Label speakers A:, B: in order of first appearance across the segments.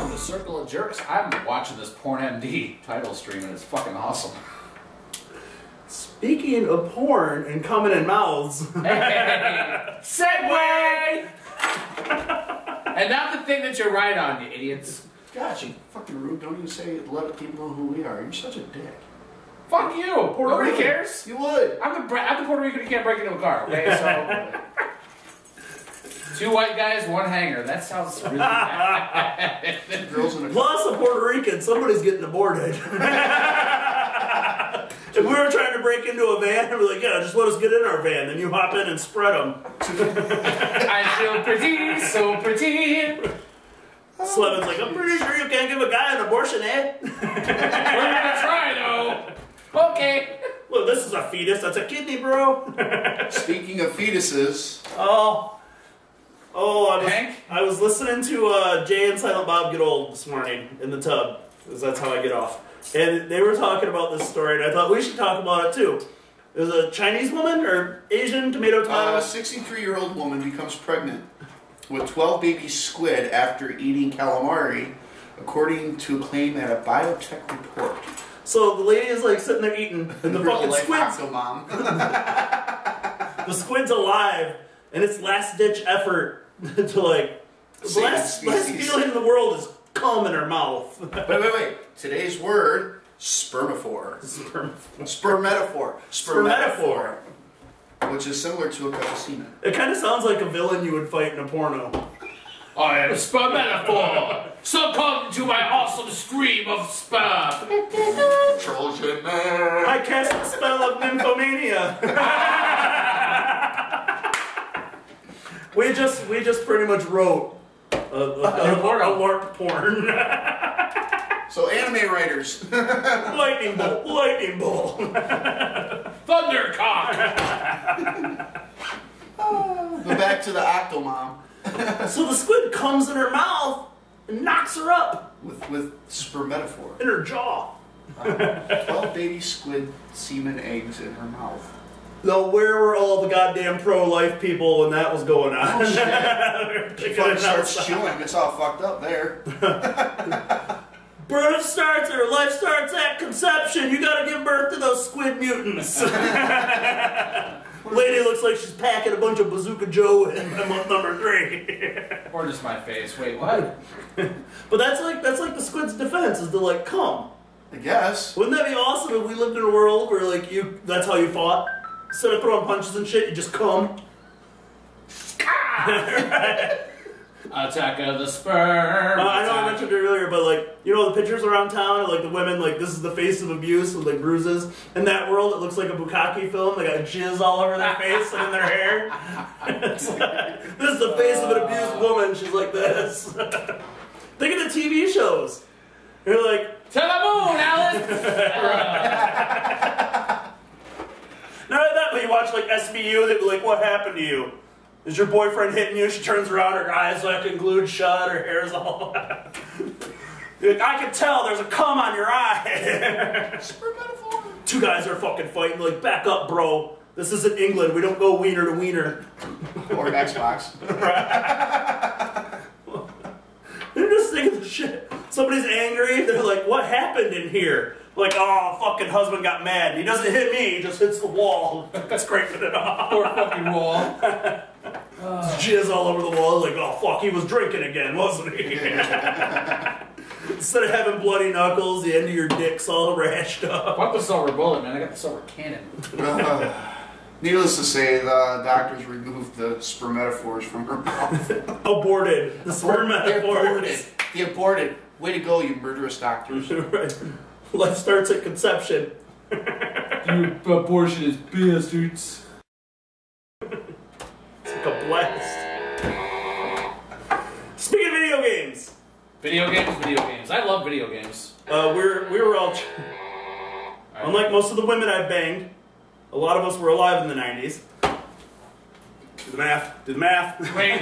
A: welcome to Circle of Jerks. I'm watching this PornMD title stream and it's fucking awesome.
B: Speaking of porn and coming in mouths.
A: Hey, segue! And not the thing that you're right on, you idiots.
C: God, you fucking rude. Don't even say let people know who we are. You're such a dick.
A: Fuck you! Nobody cares.
C: You would.
A: I'm the Puerto Rican who can't break into a car, okay? So... 2 white guys, 1 hanger. That sounds really bad.
C: Girls in a
B: Plus a Puerto Rican, somebody's getting aborted. If we were trying to break into a van, we'd be like, yeah, just let us get in our van. Then you hop in and spread them.
A: I feel pretty, so pretty.
B: Slevin's like, I'm pretty sure you can't give a guy an abortion, eh?
A: We're gonna try, though. Okay.
B: Look, this is a fetus. That's a kidney, bro.
C: Speaking of fetuses.
B: I was listening to Jay and Silent Bob Get Old this morning in the tub, because that's how I get off. And they were talking about this story, and I thought we should talk about it too. There's a Chinese woman, or Asian, tomato.
C: A 63-year-old woman becomes pregnant with 12 baby squid after eating calamari, according to a claim at a biotech report.
B: So the lady is like sitting there eating, and the fucking squid's...
C: Mom.
B: The squid's alive, and its last-ditch effort to like... The last feeling in the world is cum in her mouth.
C: Wait. Today's word, spermatophore. Spermatophore. Which is similar to a cup of semen.
B: It kind of sounds like a villain you would fight in a porno.
A: I am spermatophore. Succumb to my awesome scream of sperm.
C: Trojan man.
B: I cast the spell of nymphomania. we just pretty much wrote a LARP porn.
C: So anime writers.
B: Lightning bolt.
A: Thundercock.
C: Go back to the Octomom.
B: So the squid comes in her mouth and knocks her up.
C: With spermatophore.
B: In her jaw.
C: 12 baby squid semen eggs in her mouth.
B: So where were all the goddamn pro-life people when that was going on?
C: Oh shit. She fucking starts chewing. It's all fucked up there.
B: Life starts at conception. You gotta give birth to those squid mutants. Lady looks like she's packing a bunch of Bazooka Joe in month number 3.
A: Or just my face. Wait, what?
B: But that's like the squid's defense, is to like come.
C: I guess.
B: Wouldn't that be awesome if we lived in a world where like that's how you fought? Instead of throwing punches and shit, you just come.
A: Attack of the sperm.
B: I know I mentioned it earlier, but like, you know the pictures around town of like the women, like this is the face of abuse with like bruises. In that world, it looks like a bukkake film. They got jizz all over their face and in their hair. It's like, this is the face of an abused woman. She's like this. Think of the TV shows. You're like,
A: to the moon, Alice.
B: Not that, but you watch like SVU, they'd be like, what happened to you? Is your boyfriend hitting you? She turns around, her eyes fucking glued shut, her hair's all... You're like, I can tell there's a cum on your eye. 2 guys are fucking fighting, like, back up, bro. This isn't England, we don't go wiener to wiener.
C: Or Xbox.
B: They're just thinking the shit. Somebody's angry, they're like, what happened in here? Like, oh, fucking husband got mad. He doesn't hit me, he just hits the wall. Scraping it off.
A: Poor fucking wall.
B: Jizz all over the wall. Like, oh, fuck, he was drinking again, wasn't he? Instead of having bloody knuckles, the end of your dick's all rashed up.
A: Fuck the silver bullet, man. I got the silver cannon.
C: Needless to say, the doctors removed the spermatophores from her mouth.
B: Aborted. The spermatophores.
C: They aborted. Way to go, you murderous doctors.
B: Right. Life starts at conception.
A: You abortionist bastards.
B: It's like a blast. Speaking of video games.
A: Video games. I love video games.
B: We were all... Unlike most of the women I've banged, a lot of us were alive in the 90s. Do the math.
A: Wait,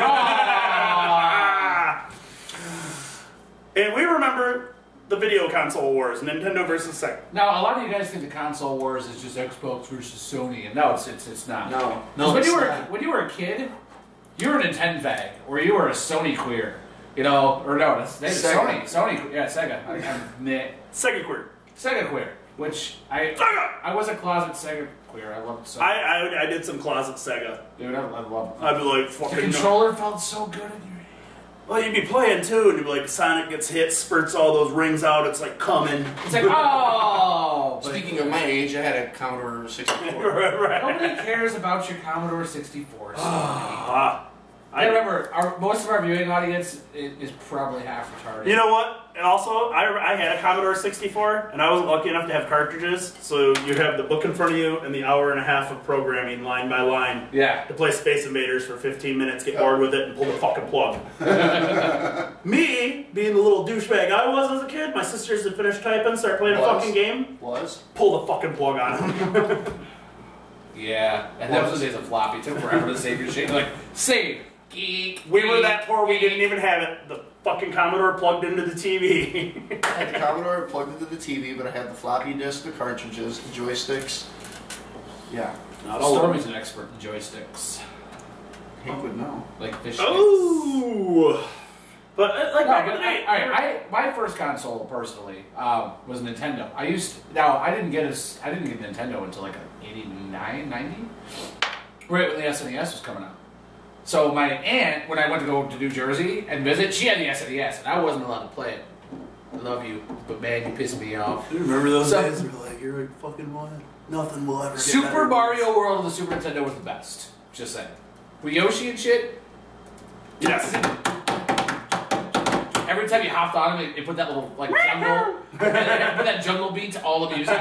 B: And we remember the video console wars, Nintendo versus Sega.
A: Now, a lot of you guys think the console wars is just Xbox versus Sony, and no, it's not.
C: No,
A: when you were a kid, you were a Nintendo fag, or you were a Sony queer. You know, or no, that's
C: Sega.
A: Sony, yeah, Sega. I'm
B: Sega queer.
A: Sega queer, which I was a closet Sega queer. I loved Sega.
B: I did some closet Sega.
A: Dude, I loved it.
B: I'd be like,
A: The
B: fucking.
A: controller felt so good in your hand.
B: Well, you'd be playing too, and you'd be like, Sonic gets hit, spurts all those rings out, it's like coming.
A: It's like, oh!
C: Speaking of my age, I had a Commodore 64.
B: right.
A: Nobody cares about your Commodore 64.
B: I
A: remember, most of our viewing audience is probably half retarded.
B: You know what? And also, I had a Commodore 64, and I wasn't lucky enough to have cartridges, so you have the book in front of you and the hour and a half of programming line by line.
A: Yeah.
B: To play Space Invaders for 15 minutes, get bored with it, and pull the fucking plug. Me, being the little douchebag I was as a kid, my sisters had finished typing, start playing a fucking game. Pull the fucking plug on them.
A: Yeah, and that was the days of floppy. It took forever to save your shit. Like, save. Geek.
B: We were that poor, we didn't even have it. The fucking Commodore plugged into the TV.
C: I had the Commodore plugged into the TV, but I had the floppy disk, the cartridges, the joysticks. Yeah.
A: Stormy's an expert in joysticks.
C: Hank would know.
A: Like fish
B: Ooh. But like back in the day.
A: My first console personally was Nintendo. I didn't get Nintendo until like 89, 90, right when the SNES was coming out. So my aunt, when I went to go to New Jersey and visit, she had the SNES, and I wasn't allowed to play it. I love you, but man, you pissed me off.
B: You remember those days? We're like, you're like fucking what? Nothing will ever get
A: Super
B: better.
A: Mario World on the Super Nintendo was the best. Just saying. With Yoshi and shit.
B: Yes.
A: Every time you hopped on him, it put that little like jungle, and put that jungle beat to all the music.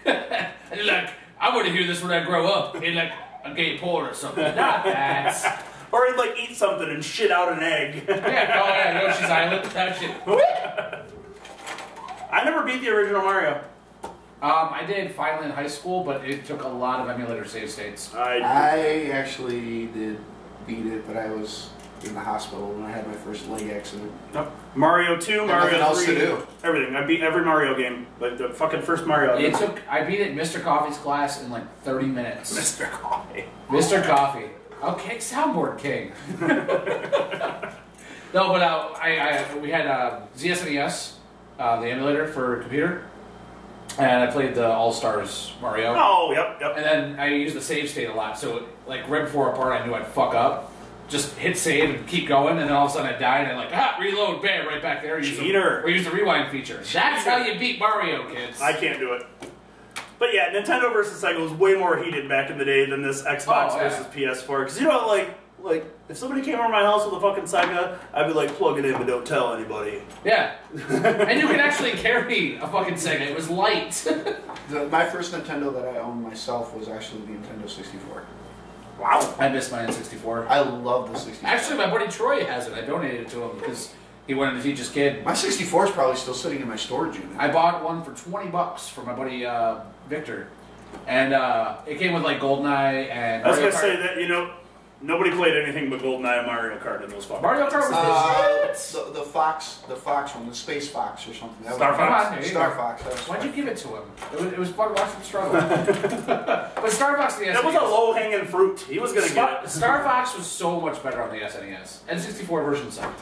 A: And you're like, I want to hear this when I grow up in like a gay porn or something. Not that.
B: Or he'd like eat something and shit out an egg.
A: Yeah, Yoshi's Island. That shit.
B: I never beat the original Mario.
A: I did finally in high school, but it took a lot of emulator save states.
C: I actually did beat it, but I was in the hospital when I had my first leg accident.
B: Nope. Mario 2, Mario 3.
C: Else to do.
B: Everything. I beat every Mario game. Like the fucking first Mario.
A: I beat it in Mr. Coffee's class in like 30 minutes.
B: Mr. Coffee.
A: Mr. Coffee. Okay, soundboard king. No, but we had ZSNES, the emulator for computer, and I played the All Stars Mario.
B: Oh, yep.
A: And then I used the save state a lot, so like right before a part I knew I'd fuck up. Just hit save and keep going, and then all of a sudden I died, and I'm like, reload, bam, right back there.
B: Cheater.
A: Or use the rewind feature. That's how you beat Mario, kids.
B: I can't do it. But yeah, Nintendo versus Sega was way more heated back in the day than this Xbox versus PS4. Because you know, like if somebody came over my house with a fucking Sega, I'd be like, plug it in, but don't tell anybody.
A: Yeah. And you can actually carry a fucking Sega. It was light.
C: My first Nintendo that I owned myself was actually the Nintendo 64.
B: Wow.
A: I missed my N64.
C: I love the 64.
A: Actually, my buddy Troy has it. I donated it to him because he wanted to teach his kid.
C: My 64 is probably still sitting in my storage unit.
A: I bought one for $20 for my buddy Victor. And it came with like GoldenEye and
B: I was
A: Mario
B: going to say that, you know, nobody played anything but GoldenEye and Mario Kart in those fucking
A: Mario Kart was the shit.
C: The Fox one, the Space Fox or something. That
B: Star Fox?
C: Star Fox.
A: Why'd you give it to him? It was fun watching him struggle. But Star Fox, the SNES.
B: That was a low-hanging fruit. He was going to get it.
A: Star Fox was so much better on the SNES. N64 version sucked.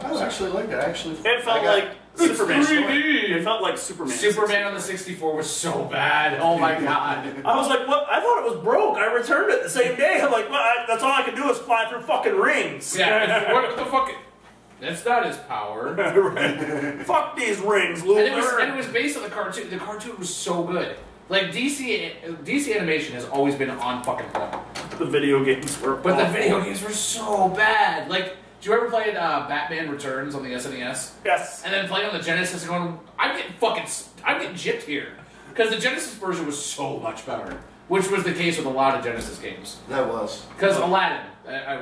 C: I was actually like that.
B: It felt like Superman.
A: 3D.
B: It felt like Superman.
A: Superman on the 64 was so bad. Oh my god.
B: I was like, what? I thought it was broke. I returned it the same day. I'm like, well, that's all I can do is fly through fucking rings.
A: Yeah. What the fuck? That's not his power.
B: Right. Fuck these rings, loser.
A: And it was based on the cartoon. The cartoon was so good. Like DC animation has always been on fucking point.
B: The video games were
A: But
B: awful.
A: the video games were so bad. Like, do you ever play Batman Returns on the SNES?
B: Yes.
A: And then playing on the Genesis and going, I'm getting gypped here. Because the Genesis version was so much better. Which was the case with a lot of Genesis games.
C: That was.
A: Because Aladdin,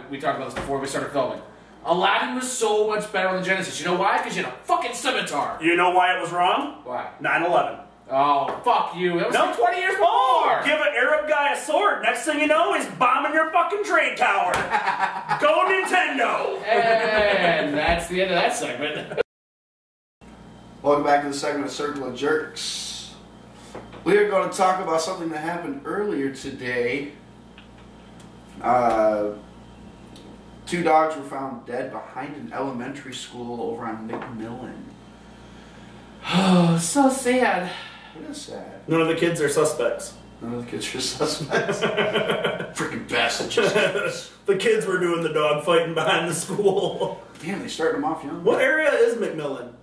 A: we talked about this before we started filming. Aladdin was so much better on the Genesis. You know why? Because you had a fucking scimitar.
B: You know why it was wrong?
A: Why?
B: 9/11.
A: Oh, fuck you. That was like 20 years before.
B: Give an Arab guy a sword. Next thing you know, he's bombing your fucking trade tower. Go Nintendo.
A: And that's the end of that segment.
C: Welcome back to the segment of Circle of Jerks. We are going to talk about something that happened earlier today. 2 dogs were found dead behind an elementary school over on McMillan.
A: Oh, so sad.
C: It is sad.
B: None of the kids are suspects.
C: None of the kids are suspects. Freaking bastards.
B: The kids were doing the dog fighting behind the school.
C: Damn, they started them off young.
B: What area is McMillan?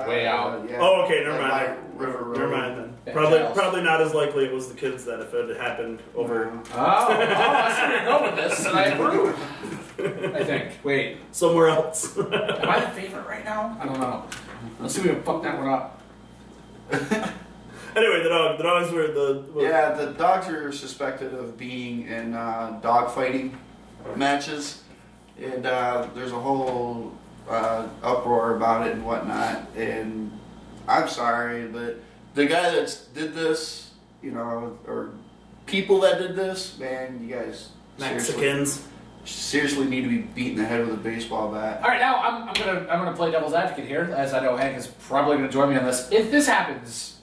A: Way out.
C: Yeah.
B: Oh, okay, never mind.
C: River Road.
B: Never mind then.
A: Yeah,
B: Probably not as likely it was the kids then if it had happened over
A: I see where you're going with this, and I approve. I think. Wait.
B: somewhere else.
A: Am I the favorite right now? I don't know. Let's see if we can fuck that one up.
B: Anyway, the dogs were
C: Yeah, the dogs are suspected of being in dog fighting matches, and there's a whole uproar about it and whatnot. And I'm sorry, but the guy that did this, you know, or people that did this, man, you guys
B: Mexicans.
C: seriously need to be beaten the head with a baseball bat.
A: All right, now I'm gonna play devil's advocate here, as I know Hank is probably gonna join me on this. If this happens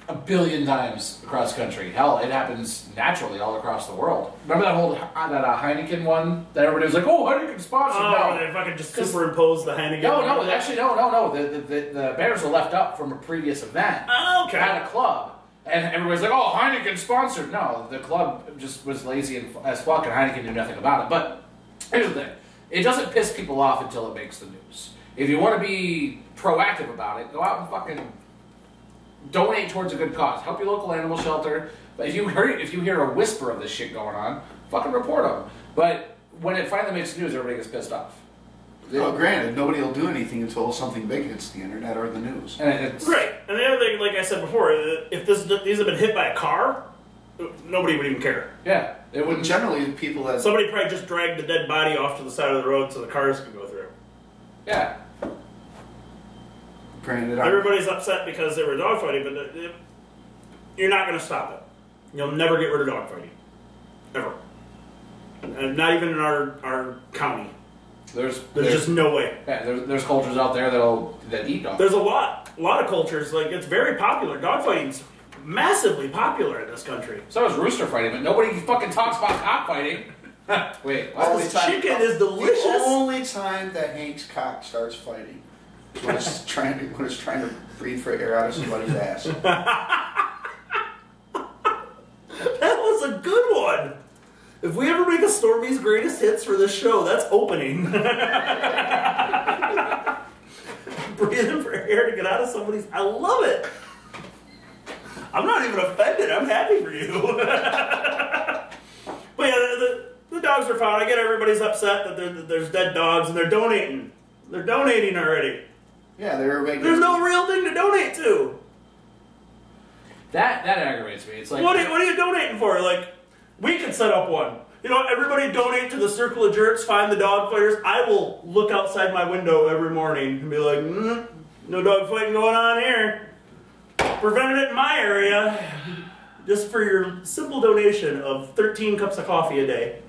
A: a billion times across the country, hell, it happens naturally all across the world. Remember that whole Heineken one that everybody was like, "Oh, Heineken sponsored."
B: Oh,
A: No,
B: if I could just superimpose the Heineken.
A: no, actually, no. The Bears were left up from a previous event
B: Okay.
A: at a club, and everybody's like, "Oh, Heineken sponsored." No, the club just was lazy as fuck, and Heineken knew nothing about it. But here's the thing: it doesn't piss people off until it makes the news. If you want to be proactive about it, go out and fucking donate towards a good cause. Help your local animal shelter. But if you hear a whisper of this shit going on, fucking report them. But when it finally makes the news, everybody gets pissed off.
C: Well, granted, nobody will do anything until something big hits the internet or the news.
A: And it's,
B: Right. And the other thing, like I said before, if these have been hit by a car, nobody would even care.
A: yeah, it
C: When
A: wouldn't.
C: generally, the people that
B: Somebody probably just dragged the dead body off to the side of the road so the cars could go through.
A: Yeah,
C: granted,
B: Everybody's upset because they were dogfighting, but you're not going to stop it. You'll never get rid of dogfighting. Ever. And not even in our county.
A: there's
B: There's just no way.
A: yeah, there's cultures out there that eat dogs.
B: There's a lot of cultures, like, it's very popular. Dogfighting's massively popular in this country.
A: So is rooster fighting, but nobody fucking talks about cockfighting. Wait, what?
C: Only
B: This
C: time-
B: chicken is delicious.
C: The only time that Hank's cock starts fighting is when it's trying to breathe for air out of somebody's ass.
B: That was a good one. If we ever make a Stormy's Greatest Hits for this show, that's opening. Breathing for air to get out of somebody's... I love it. I'm not even offended. I'm happy for you. But yeah, the dogs are found. I get everybody's upset that there's dead dogs, and they're donating. They're donating already.
C: Yeah, they were making.
B: There's no real thing to donate to.
A: That aggravates me. It's like
B: What are you donating for? Like, we could set up one. You know, everybody donate to the Circle of Jerks, find the dog fighters. I will look outside my window every morning and be like, no dog fighting going on here. Prevented it in my area. Just for your simple donation of 13 cups of coffee a day.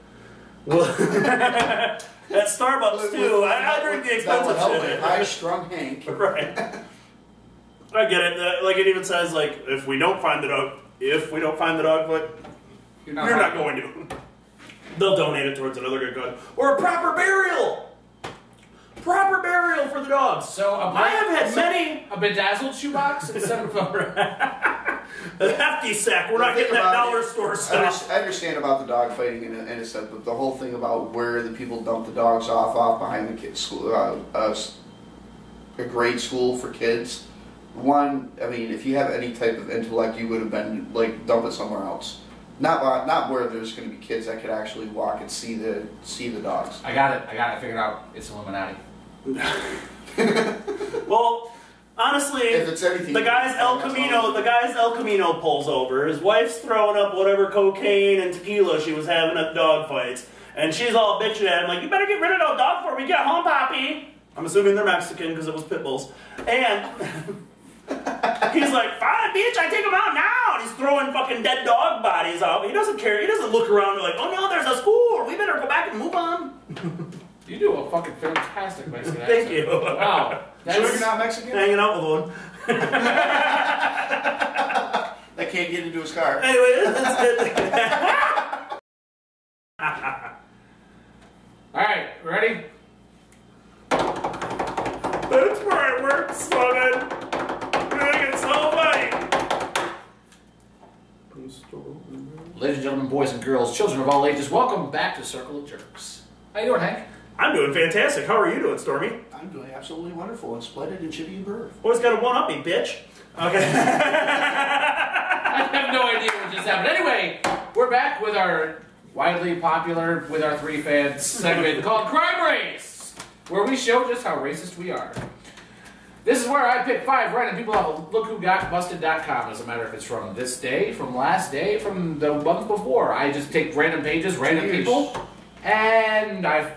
B: Well, at Starbucks too. I drink the expensive shit.
C: High-strung Hank.
B: Right. I get it. Like, it even says, like, if we don't find the dog fight, you're not going to. They'll donate it towards another good cause. Or a proper burial! Proper burial for the dogs.
A: So
B: I have had many...
A: a bedazzled shoebox instead of
B: A hefty sack. We're not getting that dollar store stuff.
C: I understand about the dog fighting in a sense, but the whole thing about where the people dump the dogs off behind the kids' school, a grade school for kids. One, I mean, if you have any type of intellect, you would have been like dump it somewhere else. Not where there's going to be kids that could actually walk and see the dogs.
A: I got it. I figured out. It's Illuminati.
B: Well, honestly,
C: If it's anything,
B: the guy's El Camino pulls over. His wife's throwing up whatever cocaine and tequila she was having at dog fights, and she's all bitching at him like, "You better get rid of those dogs before we get home, Poppy." I'm assuming they're Mexican because it was pit bulls, and he's like, "Fine, bitch, I take them out now." And he's throwing fucking dead dog bodies out. He doesn't care. He doesn't look around and like, "Oh no, there's a school. We better go back and move on."
A: You do a fucking fantastic Mexican accent.
B: Thank you.
A: Wow.
C: Sure you're not Mexican?
B: Hanging out with one.
C: That can't get into his car.
B: Anyway,
A: ready?
B: That's where it works, woman. You're gonna get so funny.
A: Ladies and gentlemen, boys and girls, children of all ages, welcome back to Circle of Jerks. How you doing, Hank?
B: I'm doing fantastic. How are you doing, Stormy?
C: I'm doing absolutely wonderful and splendid and chippy and bird.
B: Always got to one-up me, bitch. Okay.
A: I have no idea what just happened. Anyway, we're back with our widely popular, with our 3 fans segment called Crime Race, where we show just how racist we are. This is where I pick 5 random people off of LookWhoGotBusted.com. Doesn't matter if it's from this day, from last day, from the month before. I just take random pages, random people, and I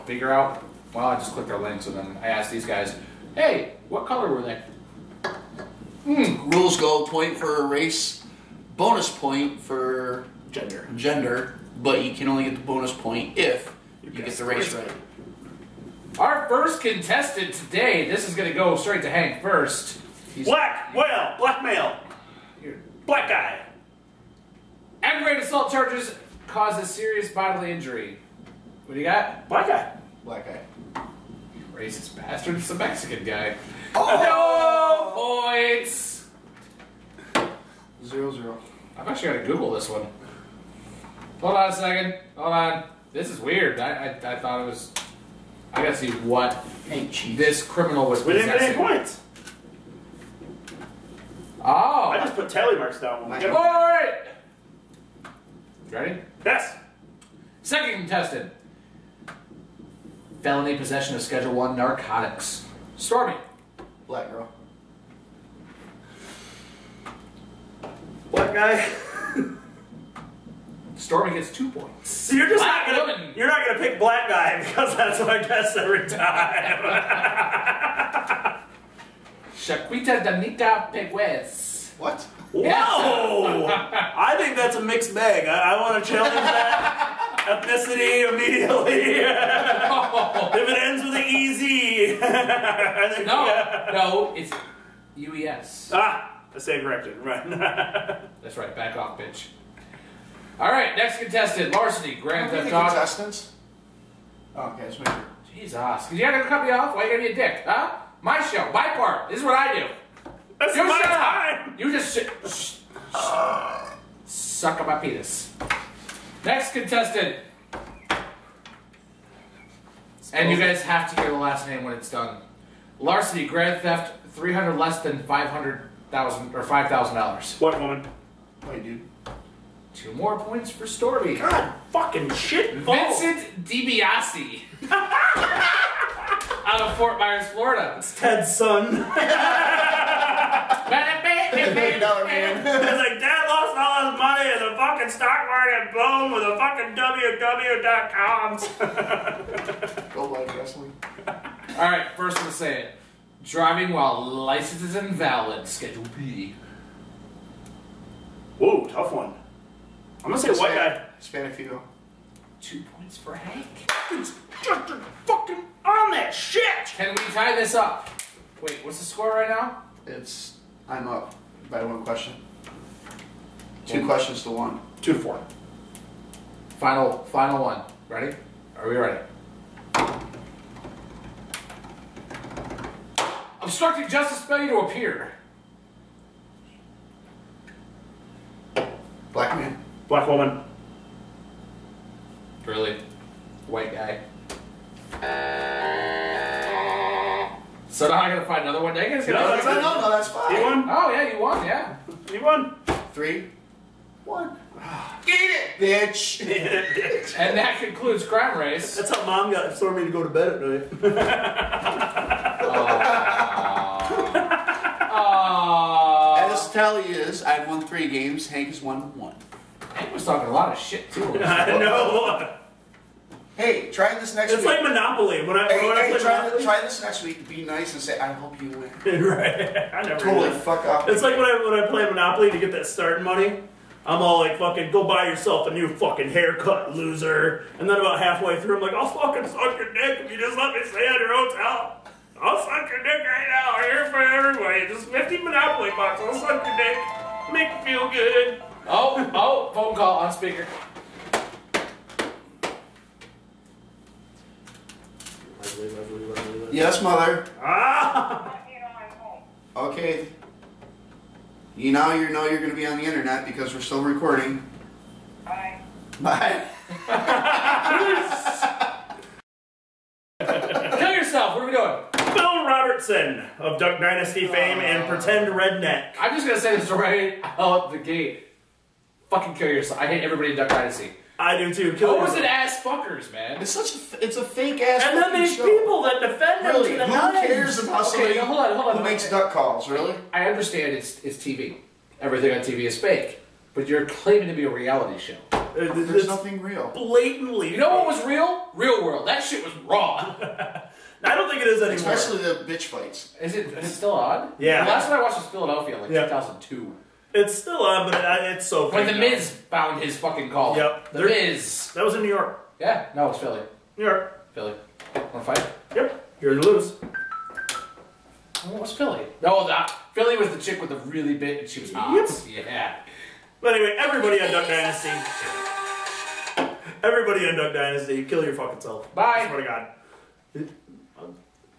A: figure out, well, I just click their links, and then I ask these guys, hey, what color were they?
C: Rules go: point for race, bonus point for
B: Gender.
C: but you can only get the bonus point if you get the race right.
A: Our first contestant today, this is going to go straight to Hank first.
B: Black male. Black guy.
A: Aggravated assault charges causes serious bodily injury. What do you got?
B: Black guy.
C: Black guy.
A: Racist bastard. It's a Mexican guy.
C: Oh!
A: No points!
C: 0-0.
A: I've actually got to Google this one. Hold on a second. Hold on. This is weird. I thought it was... I gotta see what this criminal was
B: We didn't get any
A: possessing.
B: points.
A: Oh!
B: I just put tally marks down when we get them.
A: Alright! Ready?
B: Yes.
A: Second contestant. Felony possession of Schedule 1 narcotics. Stormy.
C: Black girl.
B: Black guy.
A: Stormy gets 2 points.
B: So you're just
A: Black
B: not gonna,
A: woman.
B: you're not gonna pick black guy because that's what I guess every time.
A: Shaquita Danica Pegues.
C: What?
B: Whoa! I think that's a mixed bag. I want to challenge that ethnicity immediately. If it ends with an EZ. I think,
A: No, it's UES.
B: I stand corrected. Right.
A: That's right, back off, bitch. Alright, next contestant, Larceny, Grand Theft Auto.
C: Contestants? Oh, okay, let's make sure.
A: Jesus, you gotta cut me off? Why you gotta be a dick, huh? My show, my part. This is what I do.
B: That's
A: You
B: my
A: shut up.
B: time.
A: You just suck on my penis. Next contestant. And you guys have to hear the last name when it's done. Larceny, Grand Theft, 300 less than 500,000 or $5,000.
B: White woman.
C: Wait, dude.
A: 2 more points for Stormy.
B: God fucking shit.
A: Vincent DiBiase. Out of Fort Myers, Florida.
B: It's Ted's son.
C: $1 man.
B: It's like, Dad lost all his money in the fucking stock market boom with the fucking www.coms.
C: Go like wrestling.
A: Alright, first one to say it. Driving while license is invalid. Schedule B.
B: Whoa, tough one. I'm gonna say white guy.
C: Hispanic female.
A: 2 points for Hank.
B: It's just fucking on that shit.
A: Can we tie this up? Wait, what's the score right now?
C: I'm up by 1 question. 2 questions to 1.
B: 2-4.
A: Final one. Ready? Are we ready? Obstructing justice, failure to appear.
C: Black man.
B: Black woman.
A: Really? White guy. So now I gotta find another one. Dang it, it's gonna
B: No,
A: be-
C: No, that's fine.
B: You won?
A: Oh yeah, you won, yeah.
B: You won.
C: 3, 1. Get it, bitch.
A: And that concludes Crime Race.
B: That's how Mom got Stormy to go to bed at night.
C: And this tally is, I've won 3 games, Hank has won 1.
A: Hank was talking a lot of shit too.
B: I know.
C: Hey, try this next
B: It's
C: week.
B: like Monopoly. When I
C: Hey,
B: play Monopoly.
C: try this next week. Be nice and say, I hope you win.
B: Right. I never
C: Totally
B: do.
C: fuck off.
B: It's like when I play Monopoly to get that starting money. I'm all like, fucking, go buy yourself a new fucking haircut, loser. And then about halfway through, I'm like, I'll fucking suck your dick if you just let me stay at your hotel. I'll suck your dick right now. I'm here for everybody. Just 50 Monopoly bucks. I'll suck your dick. Make you feel good.
A: Oh, phone call on speaker.
B: believe.
C: Yes, Mother.
B: Ah!
C: Okay. You know you're going to be on the internet because we're still recording.
D: Bye.
C: Bye.
A: Kill yourself. What are we doing?
B: Bill Robertson of Duck Dynasty fame and pretend redneck.
A: I'm just gonna say this right out the gate. Fucking kill yourself. I hate everybody in Duck Dynasty.
B: I do too. Kill
A: What was it,
B: yourself.
A: ass fuckers, man?
C: It's a fake ass.
B: And then these
C: show.
B: people that defend them
C: Really,
B: to the
C: who
B: nines.
C: cares about
A: Okay,
C: somebody
A: now hold on.
C: who makes duck calls? Really?
A: I understand it's TV. Everything on TV is fake. But you're claiming to be a reality show.
C: There's
B: It's
C: nothing real.
B: blatantly.
A: You know what was real? Real world. That shit was raw.
B: I don't think it is anymore.
C: Especially the bitch fights.
A: Is it still on?
B: Yeah.
A: The last time I watched was Philadelphia, like
B: Yeah.
A: 2002.
B: It's still on, but it's so
A: When
B: fake
A: The
B: now.
A: Miz found his fucking call.
B: Yep.
A: The Miz.
B: That was in New York.
A: Yeah. No, it's Philly.
B: New York.
A: Philly. Wanna fight?
B: Yep. You're to lose.
A: What was Philly? No, Philly was the chick with the really big, and she was hot.
B: Yep.
A: Yeah.
B: But anyway, everybody on Duck Dynasty. Everybody on Duck Dynasty, kill your fucking self.
A: Bye.
B: I swear to God.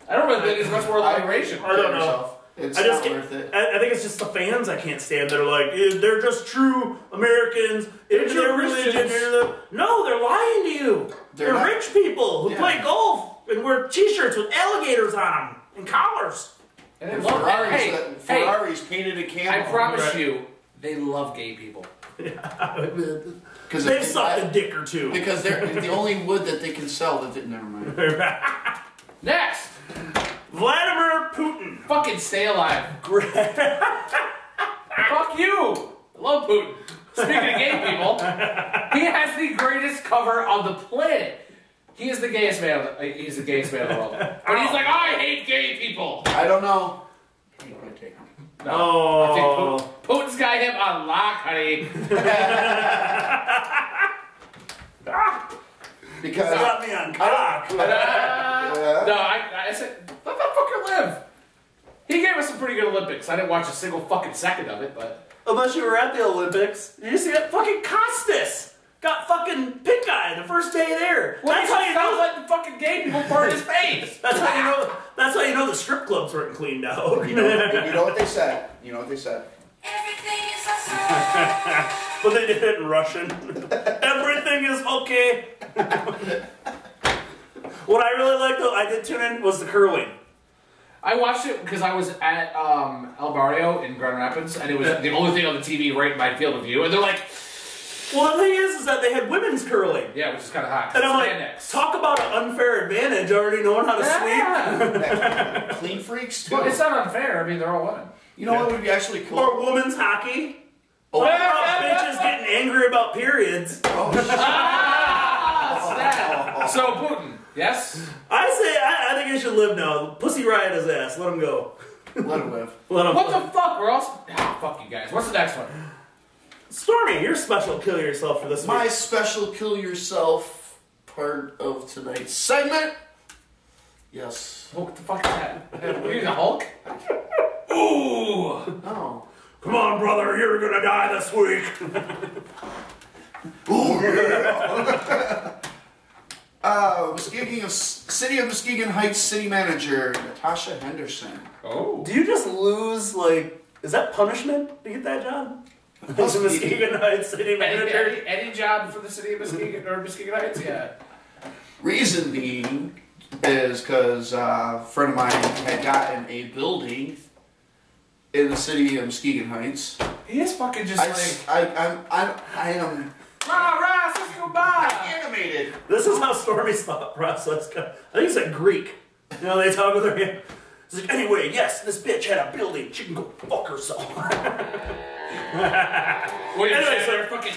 A: I don't really think there's much more elaboration.
B: I don't know.
C: It's
B: I just
C: not
B: can't,
C: worth it.
B: I think it's just the fans I can't stand. They're like, they're just true Americans into
A: They're
B: their religion.
A: Christians.
B: No, they're lying to you.
C: They're
B: They're
C: not-
B: rich people who
C: Yeah.
B: play golf and wear t-shirts with alligators on them and collars.
A: And they
C: And
A: love
C: Ferraris,
A: hey,
C: Ferraris painted a camel.
A: I promise
B: Right.
A: you, they love gay people.
C: Because
B: They've sucked a dick or two.
C: Because they're the only wood that they can sell that didn't. Never mind.
A: Next!
B: Vladimir Putin.
A: Fucking stay alive. Fuck you! I love Putin. Speaking of gay people, he has the greatest cover on the planet. He is the gayest man. He's the gayest man in the world. But he's like, I hate gay people.
C: I don't know. You want to take him?
A: No, I think Putin's got him on lock, honey.
C: Because
B: Got me on cock.
A: No, I said, let that fucker live. He gave us some pretty good Olympics. I didn't watch a single fucking second of it, but
B: Unless you were at the Olympics. Did you see that fucking Costas? Got fucking pink eye the first day there. That's how you know.
A: letting fucking gay people burn his face.
B: That's how you know. That's how you know the strip clubs weren't cleaned out.
C: you know what they said. You know what they said.
B: But they did it in Russian. Everything is okay. What I really liked, though, I did tune in, was the curling.
A: I watched it because I was at El Barrio in Grand Rapids, and it was the only thing on the TV right in my field of view. And they're like,
B: Well, the thing is that they had women's curling.
A: yeah, which is kind of hot.
B: And I'm like,
A: Spandex.
B: talk about an unfair advantage already knowing how to
A: Yeah.
C: Clean freaks too.
A: Well, it's not unfair. I mean, they're all women.
C: You know what would be actually
B: sweep.
C: cool?
B: Or women's hockey.
C: Oh,
B: Talk about bitches getting angry about periods.
C: oh, shit.
A: Snap. So Putin, yes.
B: I think he should live now. Pussy riot his ass. Let him go.
C: Let him live.
B: Let him.
A: What the fuck? We're all fuck you guys. What's the next one?
B: Stormy, you're special. Kill yourself for this
C: My
B: week.
C: special kill yourself part of tonight's segment. Yes.
A: What the fuck is that? Are you the Hulk? Ooh.
C: No.
B: Come on, brother. You're gonna die this week.
C: Speaking of City of Muskegon Heights City Manager Natasha Henderson.
A: Oh.
B: Do you just lose like? Is that punishment to get that job? As a Muskegon Heights city manager.
A: Any job for the city of Muskegon or Muskegon Heights? Yeah.
C: Reason being is because a friend of mine had gotten a building in the city of Muskegon Heights.
A: He is fucking just like
C: I am
A: rah, let's go by.
C: animated.
B: This is how Stormy's thought process goes. I think it's like Greek. You know, they talk with their hand. It's like, anyway, yes, this bitch had a building. She can go fuck herself.
A: Wait,
B: Anyway,
A: so fucking.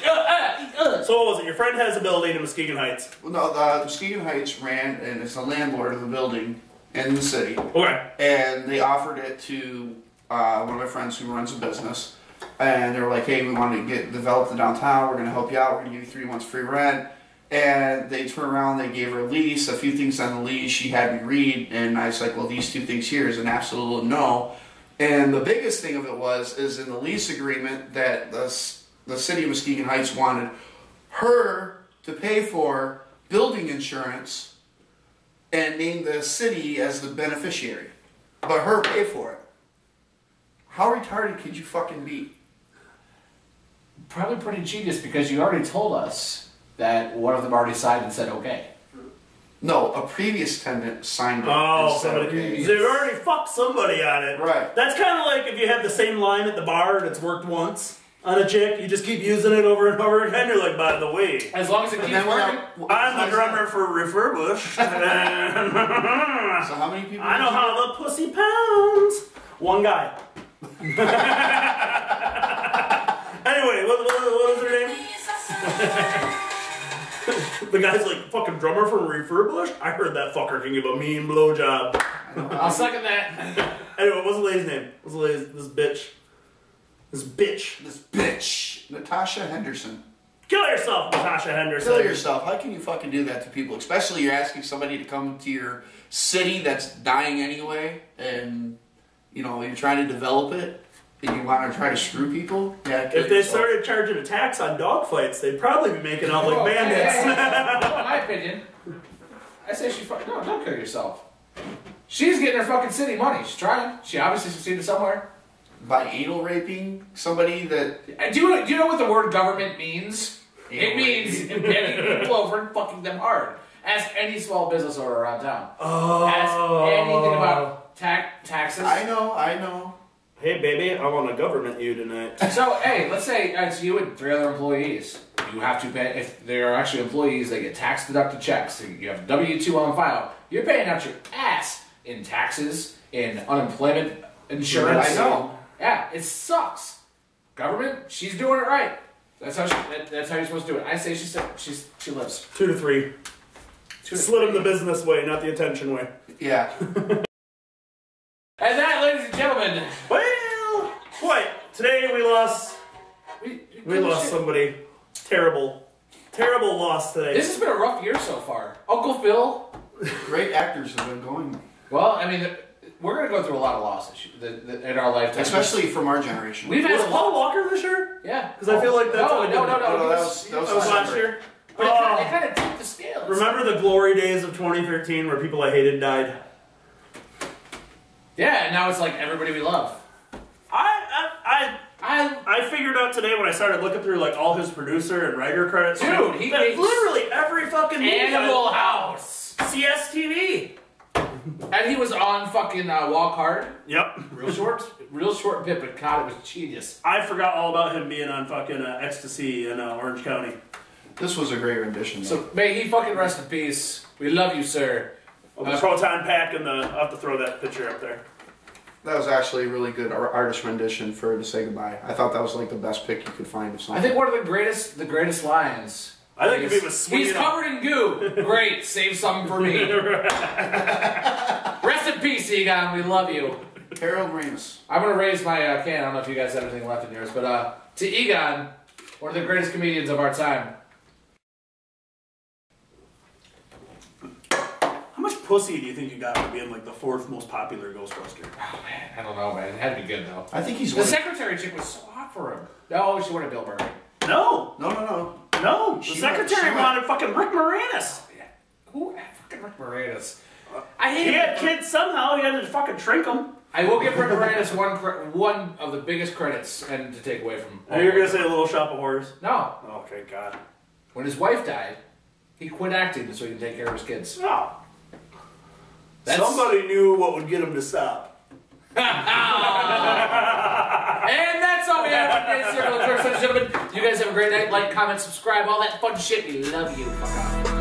B: So what was it? Your friend has a building in Muskegon Heights.
C: Well, no, the Muskegon Heights ran, and it's the landlord of the building in the city.
B: Okay.
C: And they offered it to one of my friends who runs a business. And they were like, hey, we want to develop the downtown. We're going to help you out. We're going to give you 3 months free rent. And they turned around, they gave her a lease, a few things on the lease she had me read. And I was like, well, these 2 things here is an absolute no. And the biggest thing of it is in the lease agreement that the city of Muskegon Heights wanted her to pay for building insurance and name the city as the beneficiary, but her pay for it. How retarded could you fucking be?
A: Probably pretty genius because you already told us that one of them already signed and said okay.
C: No, a previous tenant signed it.
B: Oh,
C: and said
B: somebody.
C: okay.
B: They've already fucked somebody on it.
C: Right.
B: That's kind of like if you had the same line at the bar and it's worked once on a chick, you just keep using it over and over again. You're like, by the way,
A: As long as it keeps working.
B: I'm the drummer for Refurbish.
C: So how many people?
B: I know how the pussy pounds. One guy. Anyway, what was her name? The guy's like, fucking drummer from Refurbish? I heard that fucker can give a mean blowjob.
A: I'll second that.
B: Anyway, what's the lady's name? What's the lady's, this bitch? This bitch.
C: Natasha Henderson.
B: Kill yourself, Natasha Henderson.
C: Kill yourself. How can you fucking do that to people? Especially you're asking somebody to come to your city that's dying anyway, and you know you're trying to develop it, and you want to try to screw people. Yeah.
B: If they started charging a tax on dog fights, they'd probably be making out like bandits.
A: Hey. Well, in my opinion, I say she fucking don't kill yourself. She's getting her fucking city money. She's trying. She obviously succeeded somewhere.
C: By anal raping somebody that...
A: Do you know what the word government means? It means bending people over and fucking them hard. Ask any small business owner around town.
B: Oh.
A: Ask anything about taxes.
C: I know.
B: Hey, baby, I want to government you tonight.
A: So, hey, let's say it's you and 3 other employees. You have to pay, if they're actually employees, they get tax deducted checks. So you have W-2 on file. You're paying out your ass in taxes, in unemployment insurance.
C: I know.
A: Yeah, it sucks. Government, she's doing it right. That's how you're supposed to do it. I say she lives.
B: 2 to 3. Slit him the business way, not the attention way.
C: Yeah.
A: And that, ladies and gentlemen.
B: Well, boy, today we lost. We lost somebody. Terrible loss today.
A: This has been a rough year so far. Uncle Phil.
C: Great actors have been going.
A: Well, I mean, we're going to go through a lot of losses in our lifetime.
C: Especially from our generation.
A: We've had
B: was Paul Walker this year?
A: Yeah.
B: Because I feel like that's
A: No,
C: that was
B: last year.
A: But it kind of tipped the scale.
B: Remember the glory days of 2013 where people I hated died?
A: Yeah, and now it's like everybody we love.
B: I figured out today when I started looking through like all his producer and writer credits.
A: Dude, he
B: that
A: makes
B: literally every fucking movie.
A: Animal House.
B: CSTV.
A: And he was on fucking Walk Hard.
B: Yep.
A: Real short bit, but God, it was genius.
B: I forgot all about him being on fucking Ecstasy in Orange County.
C: This was a great rendition.
A: So may he fucking rest in peace. We love you, sir.
B: The proton pack and I'll have to throw that picture up there.
C: That was actually a really good artist rendition for her to say goodbye. I thought that was like the best pick you could find of something.
A: I think one of the greatest lines.
B: I think if he was sweet.
A: He's covered in goo. Great, save some for me. Rest in peace, Egon. We love you.
C: Harold Ramis.
A: I'm gonna raise my can. I don't know if you guys have anything left in yours, but to Egon, one of the greatest comedians of our time.
B: How much pussy do you think you got for being like the 4th most popular Ghostbuster?
A: Oh man, I don't know, man. It had to be good though.
C: I think he's
A: The secretary chick was so hot for him. No, she wanted Bill Murray.
B: No.
C: No.
B: The secretary wanted fucking Rick Moranis.
A: Yeah. Who? Fucking Rick Moranis.
B: He had kids somehow. He had to fucking shrink them.
A: I will give Rick Moranis one of the biggest credits and to take away from.
B: Oh, you're gonna say a Little Shop of Horrors?
A: No.
B: Oh, thank God.
A: When his wife died, he quit acting so he could take care of his kids.
B: Oh. Somebody knew what would get him to stop.
A: And that's all we have for today's Circle of Jerks, ladies and gentlemen. You guys have a great night. Like, comment, subscribe, all that fun shit. We love you. Fuck off.